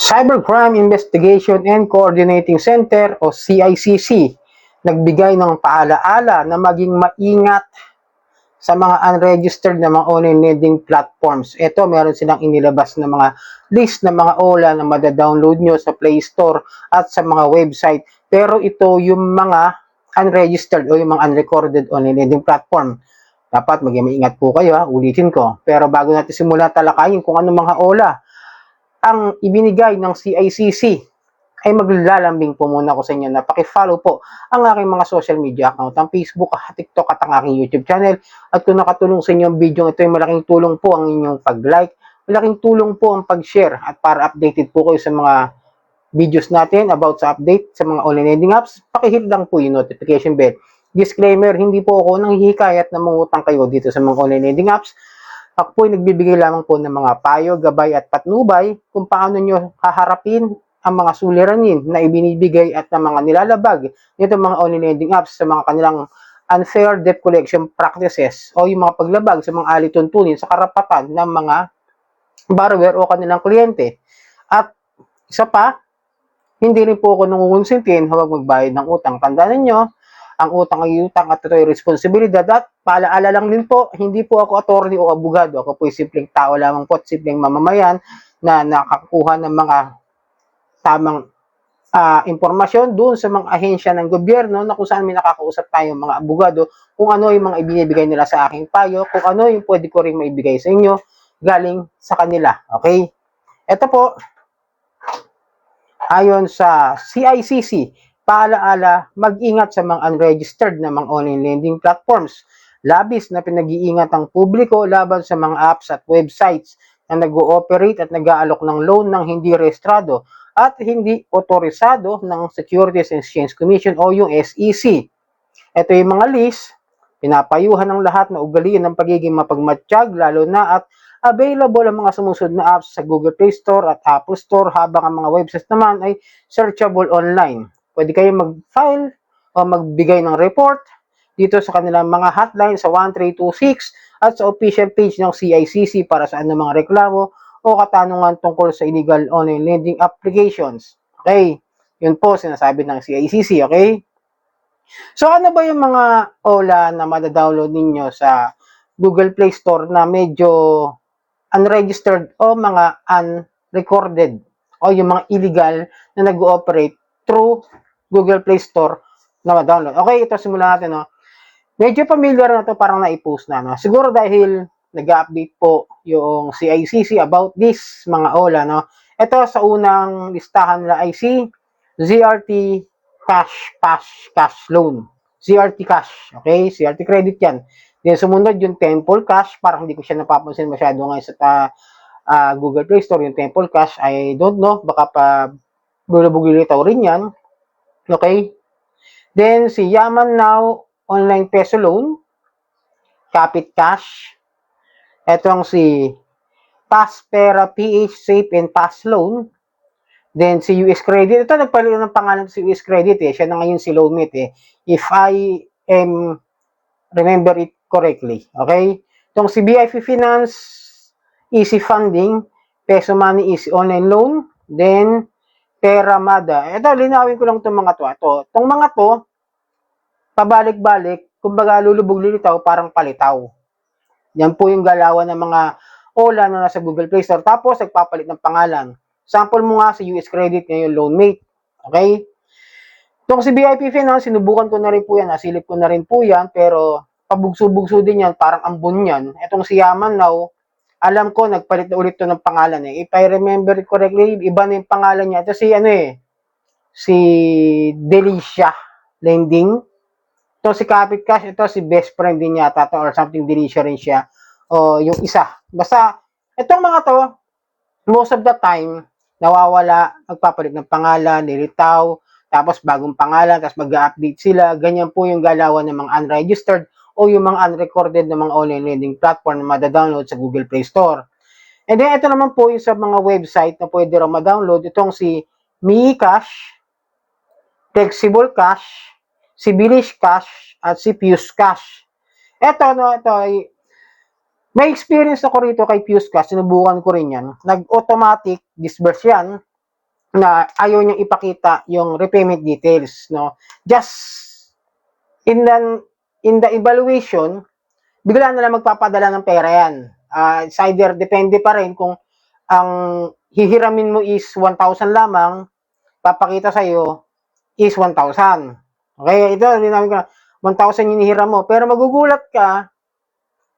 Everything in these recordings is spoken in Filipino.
Cybercrime Investigation and Coordinating Center o CICC nagbigay ng paalaala na maging maingat sa mga unregistered na mga online lending platforms. Ito, meron silang inilabas na mga list ng mga OLA na madadownload nyo sa Play Store at sa mga website. Pero ito yung mga unregistered o yung mga unrecorded online lending platform. Dapat maging maingat po kayo, ulitin ko. Pero bago natin simulan talakayin kung ano mga OLA ang ibinigay ng CICC, ay maglalambing po muna ako sa inyo na paki-follow po ang aking mga social media account, ang Facebook, TikTok at ang aking YouTube channel. At kung nakatulong sa inyo ang video ito, ay malaking tulong po ang inyong pag-like, malaking tulong po ang pag-share at para updated po kayo sa mga videos natin about sa update sa mga online lending apps, paki-hit lang po yung notification bell. Disclaimer, hindi po ako nanghihikayat na mangutang kayo dito sa mga online lending apps. Ako po ay nagbibigay lamang po ng mga payo, gabay at patnubay kung paano nyo haharapin ang mga suliranin na ibinibigay at ng mga nilalabag nito mga online lending apps sa mga kanilang unfair debt collection practices o yung mga paglabag sa mga alituntunin sa karapatan ng mga borrower o kanilang kliyente. At isa pa, hindi rin po ako nangungonsintin huwag magbayad ng utang. Tandaan ninyo, ang utang ay utang at ito ay responsibilidad. At paalaala lang din po, hindi po ako attorney o abogado. Ako po ay simpleng tao lamang po at simpleng mamamayan na nakakuha ng mga tamang impormasyon doon sa mga ahensya ng gobyerno na kung saan may nakakausap tayong mga abogado kung ano yung mga ibinibigay nila sa aking payo, kung ano yung pwede ko rin maibigay sa inyo galing sa kanila. Okay? Ito po, ayon sa CICC, paalaala, mag-ingat sa mga unregistered na mga online lending platforms. Labis na pinag-iingat ang publiko laban sa mga apps at websites na nag-ooperate at nag-aalok ng loan ng hindi rehistrado at hindi otorisado ng Securities and Exchange Commission o yung SEC. Ito yung mga list, pinapayuhan ng lahat na ugaliin ng pagiging mapagmatsyag, lalo na at available ang mga sumusunod na apps sa Google Play Store at Apple Store, habang ang mga websites naman ay searchable online. Pwede kayo mag-file o magbigay ng report dito sa kanilang mga hotline sa 1326 at sa official page ng CICC para sa anumang reklamo o katanungan tungkol sa illegal online lending applications. Okay? Yun po sinasabi ng CICC, okay? So ano ba yung mga OLA na madadownload ninyo sa Google Play Store na medyo unregistered o mga unrecorded o yung mga illegal na nag-ooperate through Google Play Store na ma-download? Okay, ito simulan natin. No? Medyo familiar na to, parang na-post na. No? Siguro dahil nag-update po yung CICC about this mga OLA. No? Ito sa unang listahan nila ay si ZRT Cash Loan. ZRT Cash. Okay? ZRT Credit yan. Then sumunod yung Temple Cash. Parang hindi ko siya napapansin masyado ngayon sa Google Play Store. Yung Temple Cash, I don't know. Baka pa bulabugilitaw rin yan. Okay? Then si Yaman Now Online Peso Loan. Capit Cash. Etong si Paspera PH Safe and Pass Loan. Then si US Credit. Ito nagpalit ng pangalan si US Credit eh. Siya na ngayon si Loanmate eh. If I am remember it correctly. Okay? Itong si BIP Finance, Easy Funding, Peso Money Easy Online Loan, then Peramada. Ito, linawin ko lang itong mga to. Itong mga to, pabalik-balik, kumbaga lulubog-lilitaw, parang palitaw. Yan po yung galawan ng mga OLA na nasa Google Play Store. Tapos, nagpapalit ng pangalan. Sample mo nga sa US Credit ngayon, Loanmate. Okay? Itong si BIP Finance, sinubukan ko na rin po yan. Nasilip ko na rin po yan. Pero, pabugso-bugso din yan. Parang ambon yan. Itong si Yaman Now, alam ko, nagpalit na ulit to ng pangalan eh. If I remember it correctly, iba na yung pangalan niya. Ito si, si Delicia Lending. Ito si Capit Cash, ito si best friend din yata to or something, Delicia rin siya. O yung isa. Basta, itong mga to, most of the time, nawawala, magpapalit ng pangalan, nilitaw, tapos bagong pangalan, tapos mag-update sila. Ganyan po yung galawan ng mga unregistered o yung mga unrecorded na mga online lending platform na madadownload sa Google Play Store. And then, ito naman po yung sa mga website na pwede rin ma-download. Itong si MiCash, Flexible Cash, si Bilish Cash, at si Fuse Cash. Ito ay may experience ako rito kay Fuse Cash, sinubukan ko rin yan. Nag-automatic disburse yan. na ayaw niyang ipakita yung repayment details, no? Just in the evaluation, bigla na lang magpapadala ng pera yan. It's either depende pa rin kung ang hihiramin mo is 1,000 lamang, papakita sa'yo is 1,000. Okay, ito, hindi namin ka, 1,000 yung hinihiram mo, pero magugulat ka,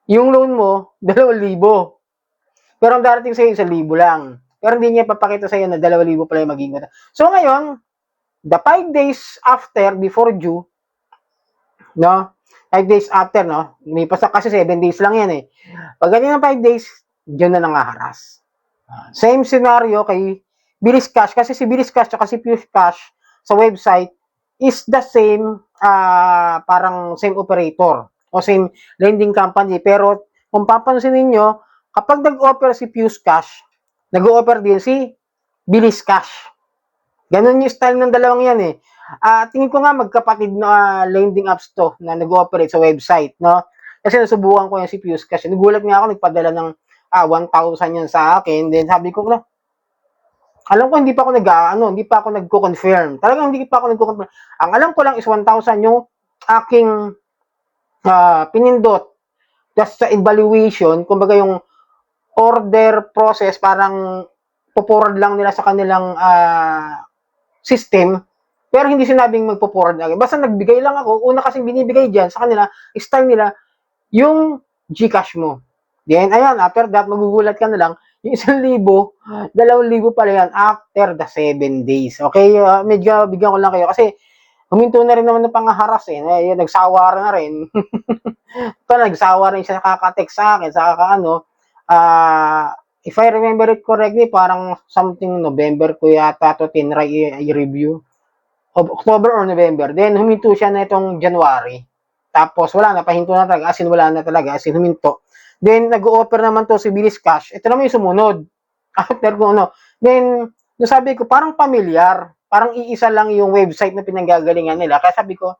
yung loan mo, 2,000. Pero ang darating sa'yo, 1,000 lang. Pero hindi niya papakita sa'yo na 2,000 pala yung magiging. So ngayon, the 5 days after, before due, no? 5 days after, no? Lumipas na kasi 7 days lang yan eh. Pag ganyan ng 5 days, dyan na nangaharas. Same scenario kay Bilis Cash, kasi si Bilis Cash at si Fuse Cash sa website is the same, parang same operator o same lending company. Pero kung papansin ninyo, kapag nag-offer si Fuse Cash, nag-offer din si Bilis Cash. Ganun yung style ng dalawang yan eh. Tingin ko nga magkapatid na lending apps to na nag-ooperate sa website, no? Kasi nasubukan ko yan si Fuse Cash. Nagulat nga ako, nagpadala ng 1,000 yan sa akin. Then sabi ko, no, alam ko hindi pa ako hindi pa ako nagko-confirm. Talagang hindi pa ako nagko-confirm. Ang alam ko lang is 1,000 yung aking pinindot. Just sa evaluation, kumbaga yung order process, parang puporad lang nila sa kanilang system, pero hindi sinabing magpo-forward agad. Basta nagbigay lang ako. Una kasing binibigay dyan sa kanila, style nila, yung Gcash mo. Then, ayan, after that, magugulat ka na lang, yung 1,000, 2,000 pala yan after the 7 days. Okay, medyo bigyan ko lang kayo kasi huminto na rin naman ng pangaharas eh. Nagsawa na rin. Ito, nagsawa rin siya nakaka-text sa akin, sa kakaano. If I remember it correctly, parang something November ko yata to tinry i-review. October or November. Then, huminto siya na itong January. Tapos, wala na, pahinto na talaga. As in, wala na talaga. As in, huminto. Then, nag-o-offer naman to si Bilis Cash. Ito naman yung sumunod. After ko, ano. Then, sabi ko, parang familiar. Parang iisa lang yung website na pinanggagalingan nila. Kaya sabi ko,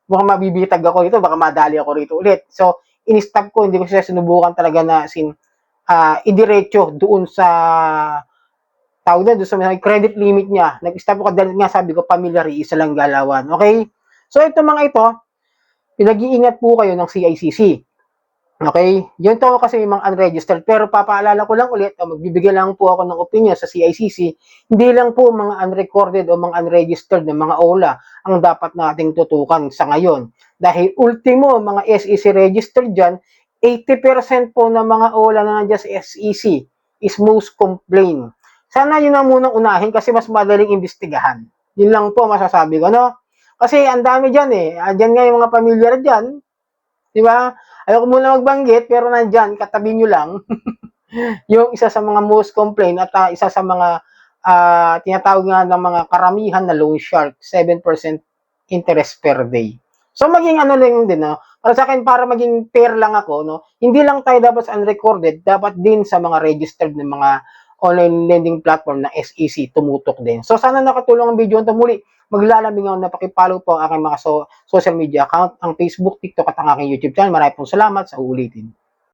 baka mabibitag ako rito, baka madali ako rito ulit. So, in-stop ko, hindi ko siya sinubukan talaga na idiretso doon sa tawag na doon sa credit limit niya. Nag-stop ako dahil nga sabi ko, familiar, isa lang galawan. Okay? So, ito mga ito, pinag-iingat po kayo ng CICC. Okay? Yun to kasi yung mga unregistered. Pero papaalala ko lang ulit, magbibigay lang po ako ng opinion sa CICC. Hindi lang po mga unrecorded o mga unregistered na mga OLA ang dapat nating tutukan sa ngayon. Dahil ultimo, mga SEC registered dyan, 80% po ng mga OLA na nandiyan sa SEC is most complaint. Sana yun ang munang unahin kasi mas madaling imbestigahan. Yun lang po masasabi ko, no? Kasi ang dami dyan eh. Andyan nga yung mga pamilyar dyan. Di ba? Ayoko muna magbanggit, pero nandyan, katabi nyo lang. Yung isa sa mga most complaint at isa sa mga tinatawag nga ng mga karamihan na loan shark, 7% interest per day. So maging ano lang din, no? Para sa akin, para maging fair lang ako, no? Hindi lang tayo dapat sa unrecorded, dapat din sa mga registered na mga online lending platform na SEC tumutok din. So sana nakatulong ang video ito. Muli, maglalambing ako na pakipollow po ang aking mga social media account, ang Facebook, TikTok at ang aking YouTube channel. Maraming pong salamat sa uulitin.